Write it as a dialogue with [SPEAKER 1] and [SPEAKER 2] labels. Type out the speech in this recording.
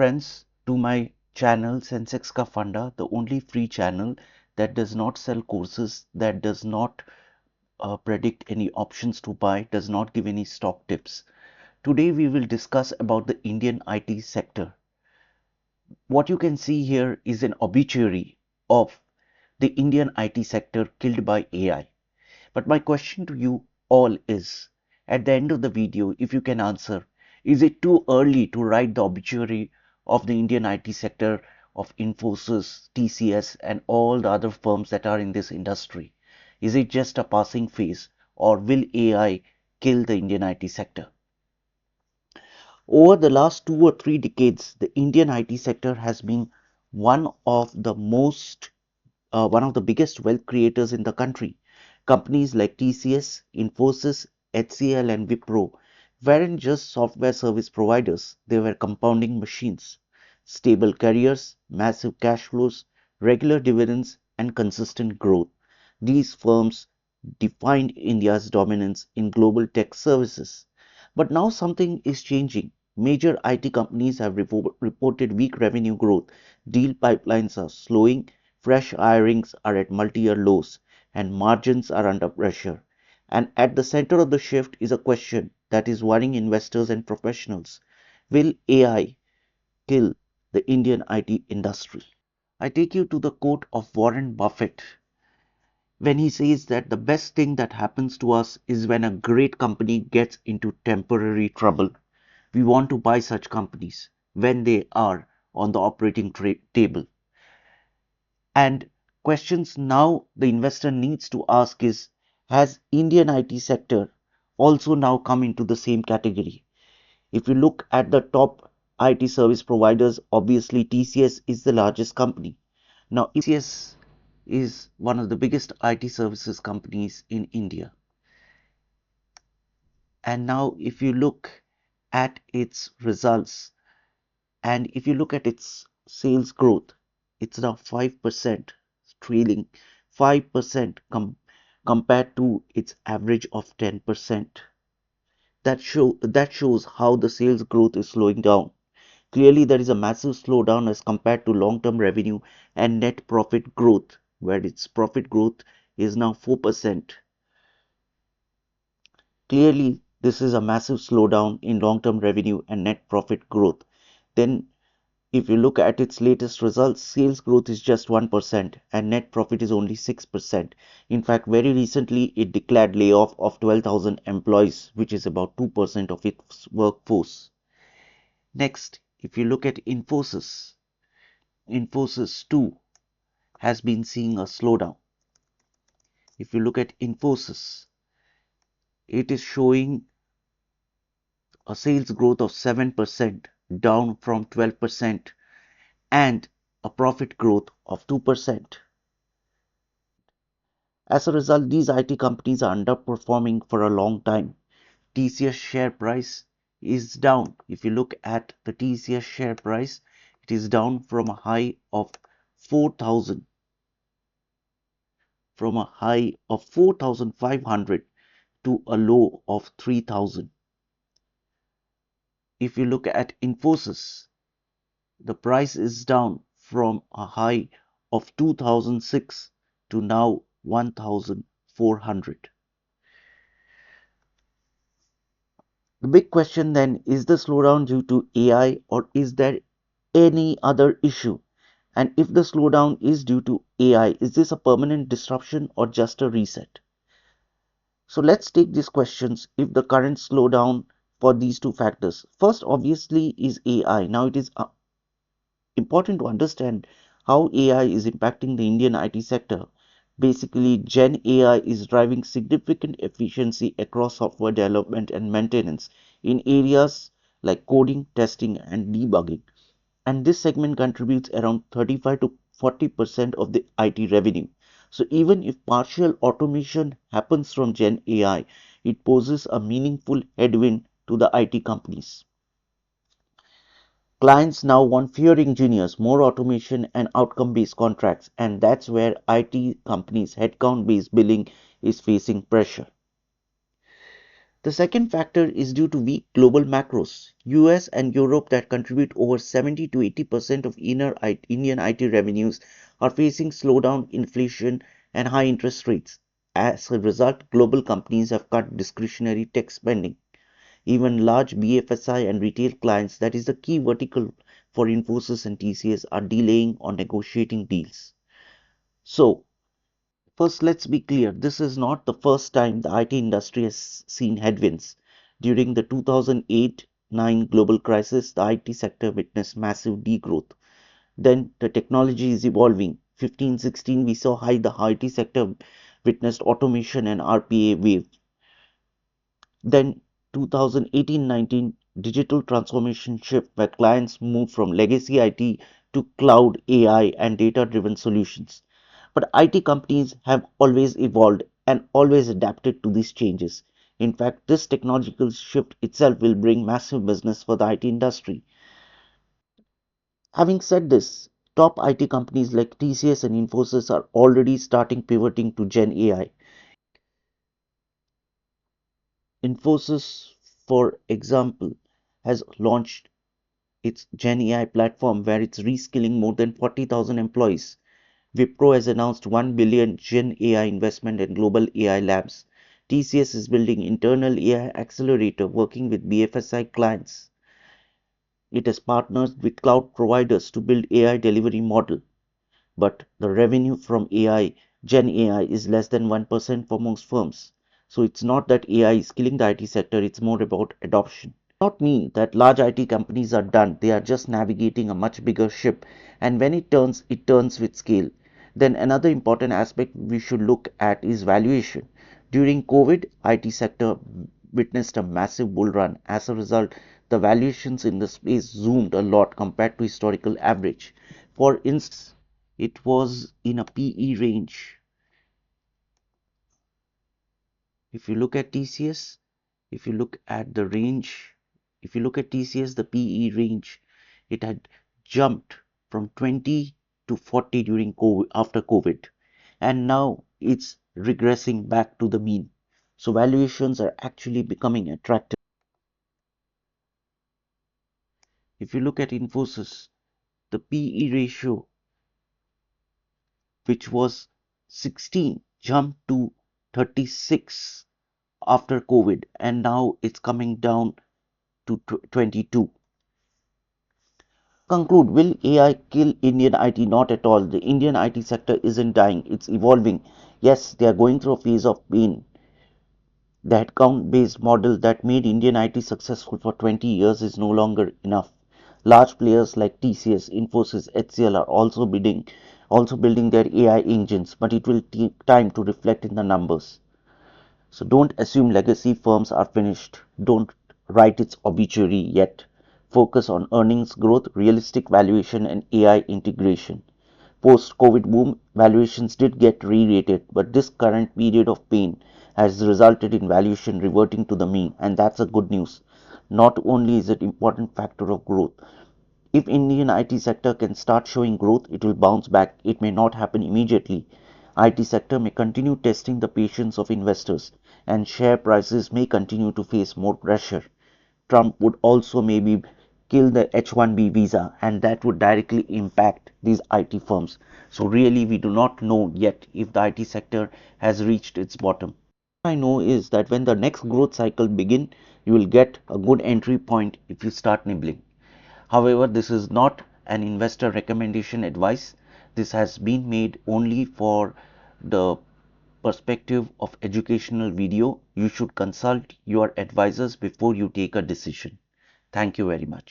[SPEAKER 1] friends to my channel SensexKaFunda, the only free channel that does not sell courses, that does not predict any options to buy, does not give any stock tips. Today we will discuss about the Indian IT sector. What you can see here is an obituary of the Indian IT sector killed by AI. But my question to you all is, at the end of the video, if you can answer, is it too early to write the obituary of the Indian IT sector of Infosys, TCS, and all the other firms that are in this industry? Is it just a passing phase, or will AI kill the Indian IT sector? Over the last 2 or 3 decades, the Indian IT sector has been one of the one of the biggest wealth creators in the country. Companies like TCS, Infosys, HCL, and Wipro weren't just software service providers, they were compounding machines. Stable careers, massive cash flows, regular dividends, and consistent growth. These firms defined India's dominance in global tech services. But now something is changing. Major IT companies have reported weak revenue growth, deal pipelines are slowing, fresh hirings are at multi-year lows, and margins are under pressure. And at the center of the shift is a question that is worrying investors and professionals. Will AI kill the Indian IT industry? I take you to the quote of Warren Buffett when he says that the best thing that happens to us is when a great company gets into temporary trouble. We want to buy such companies when they are on the operating table. And questions now the investor needs to ask is, has Indian IT sector also now come into the same category? If you look at the top IT service providers, obviously TCS is the largest company. Now TCS is one of the biggest IT services companies in India. And now if you look at its results and if you look at its sales growth, it's now 5%, trailing 5% compared to its average of 10%. That shows how the sales growth is slowing down. Clearly, there is a massive slowdown as compared to long-term revenue and net profit growth, where its profit growth is now 4%. Clearly, this is a massive slowdown in long-term revenue and net profit growth. Then if you look at its latest results, sales growth is just 1% and net profit is only 6%. In fact, very recently it declared layoff of 12,000 employees, which is about 2% of its workforce. Next, if you look at Infosys, Infosys too has been seeing a slowdown. If you look at Infosys, it is showing a sales growth of 7%, down from 12%, and a profit growth of 2%. As a result, these IT companies are underperforming for a long time. TCS share price is down. If you look at the TCS share price, it is down from a high of 4,000, from a high of 4,500 to a low of 3,000. If you look at Infosys, the price is down from a high of 2006 to now 1,400. The big question then, is the slowdown due to AI or is there any other issue? And if the slowdown is due to AI, is this a permanent disruption or just a reset? So let's take these questions. If the current slowdown for these two factors, first obviously is AI. Now it is important to understand how AI is impacting the Indian IT sector. Basically, Gen AI is driving significant efficiency across software development and maintenance in areas like coding, testing, and debugging. And this segment contributes around 35 to 40% of the IT revenue. So even if partial automation happens from Gen AI, it poses a meaningful headwind to the IT companies. Clients now want fewer engineers, more automation, and outcome-based contracts, and that's where IT companies' headcount-based billing is facing pressure. The second factor is due to weak global macros. US and Europe that contribute over 70 to 80% of Indian IT revenues are facing slowdown, inflation, and high interest rates. As a result, global companies have cut discretionary tech spending. Even large BFSI and retail clients, that is the key vertical for Infosys and TCS, are delaying or negotiating deals. So, first, let's be clear, this is not the first time the IT industry has seen headwinds. During the 2008-9 global crisis, the IT sector witnessed massive degrowth. Then the technology is evolving. 15-16, we saw how the IT sector witnessed automation and RPA wave. Then 2018-19 digital transformation shift where clients move from legacy IT to cloud, AI, and data-driven solutions. But IT companies have always evolved and always adapted to these changes. In fact, this technological shift itself will bring massive business for the IT industry. Having said this, top IT companies like TCS and Infosys are already starting pivoting to Gen AI. Infosys, for example, has launched its Gen AI platform where it's reskilling more than 40,000 employees. Wipro has announced 1 billion Gen AI investment in global AI labs. TCS is building internal AI accelerator working with BFSI clients. It has partnered with cloud providers to build AI delivery model. But the revenue from AI, Gen AI, is less than 1% for most firms. So it's not that AI is killing the IT sector, it's more about adoption. Not mean that large IT companies are done. They are just navigating a much bigger ship. And when it turns with scale. Then another important aspect we should look at is valuation. During COVID, IT sector witnessed a massive bull run. As a result, the valuations in the space zoomed a lot compared to historical average. For instance, it was in a PE range. If you look at TCS, if you look at the range, if you look at TCS, the PE range, it had jumped from 20 to 40 during COVID, after COVID, and now it's regressing back to the mean. So valuations are actually becoming attractive. If you look at Infosys, the PE ratio, which was 16, jumped to 36 after COVID, and now it's coming down to 22. Conclude, will AI kill Indian IT? Not at all. The Indian IT sector isn't dying, it's evolving. Yes, they are going through a phase of pain. The headcount based model that made Indian IT successful for 20 years is no longer enough. Large players like TCS, Infosys, HCL are also building their AI engines, but it will take time to reflect in the numbers. So don't assume legacy firms are finished. Don't write its obituary yet. Focus on earnings growth, realistic valuation, and AI integration. Post-COVID boom, valuations did get re-rated, but this current period of pain has resulted in valuation reverting to the mean, and that's a good news. Not only is it an important factor of growth, if Indian IT sector can start showing growth, it will bounce back. It may not happen immediately. IT sector may continue testing the patience of investors, and share prices may continue to face more pressure. Trump would also maybe kill the H-1B visa, and that would directly impact these IT firms. So really, we do not know yet if the IT sector has reached its bottom. What I know is that when the next growth cycle begin, you will get a good entry point if you start nibbling. However, this is not an investor recommendation advice. This has been made only for the perspective of educational video. You should consult your advisors before you take a decision. Thank you very much.